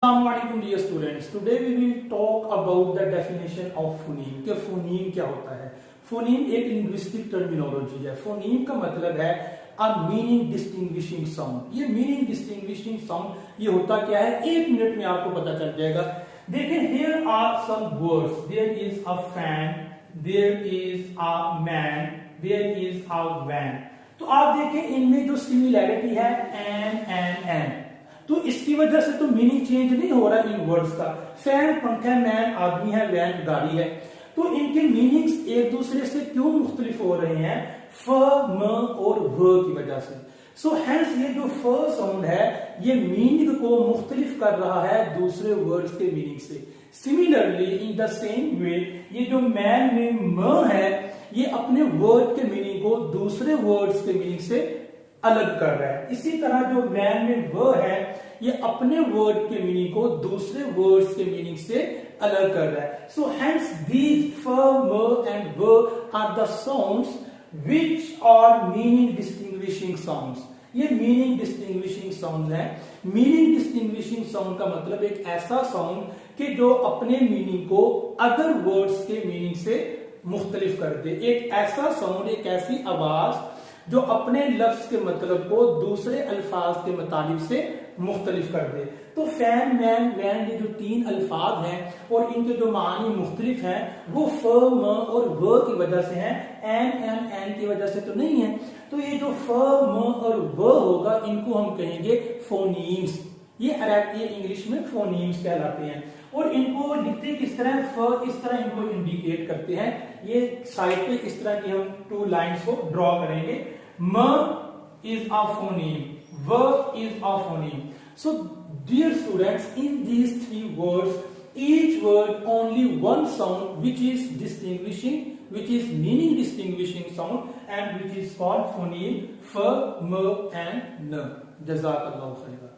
Assalamualaikum dear students. Today we will talk about the definition of phoneme. कि phoneme क्या होता है? Phoneme एक linguistic terminology है. Phoneme का मतलब है a meaning distinguishing sound. ये meaning distinguishing sound ये होता क्या है? एक मिनट में आपको पता चल जाएगा. देखिए here are some words. There is a fan. There is a man. There is a van. तो आप देखें इनमें जो similarity है and तो इसकी वजह से तो मीनिंग चेंज नहीं हो रहा इन वर्ड्स का. फैन पंखा, मैन आदमी है, वैन गाड़ी है. तो इनके मीनिंग्स एक दूसरे से क्यों मुख्तलिफ हो रहे हैं? फ, म और व की वजह से. सो हेंस ये जो फ साउंड है ये मीनिंग को मुख्तलिफ कर रहा है दूसरे वर्ड्स के मीनिंग से. Similarly in the same way ये जो मैन में म है ये अपने वर्ड के मीनिंग को दूसरे वर्ड्स के मीनिंग से अलग कर रहा है. इसी तरह जो मैन में व है ये अपने वर्ड के मीनिंग को दूसरे वर्ड्स के मीनिंग से अलग कर रहा है. सो हेंस दीज फ, म एंड व are the sounds which are meaning distinguishing sounds. ये मीनिंग डिस्टिंग्विशिंग साउंड है. मीनिंग डिस्टिंग्विशिंग साउंड का मतलब एक ऐसा साउंड कि जो अपने मीनिंग को अदर वर्ड्स के मीनिंग से मुख्तलिफ कर दे. एक ऐसा साउंड, एक ऐसी आवाज जो अपने लफ्ज के मतलब को दूसरे अल्फाज के मुताबिक से मुख्तलिफ कर दे. तो फैन, मैन, वैन ये जो तीन अल्फाज हैं और इनके जो मानी मुख्तलिफ हैं वो फ, म और व की वजह से हैं. एन की वजह से तो नहीं है. तो ये जो फ, म और व होगा इनको हम कहेंगे फोनीम्स. ये इंग्लिश में फोनीम्स कहलाते हैं. और इनको लिखते किस तरह? फ इस तरह इनको इंडिकेट करते हैं. ये साइड पे इस तरह की हम टू लाइंस को ड्रॉ करेंगे. म is a phoneme, v is a phoneme. So dear students, in these three words each word only one sound which is distinguishing, which is meaning distinguishing sound and which is called phoneme. F, m and n. Jazakallahu khairan.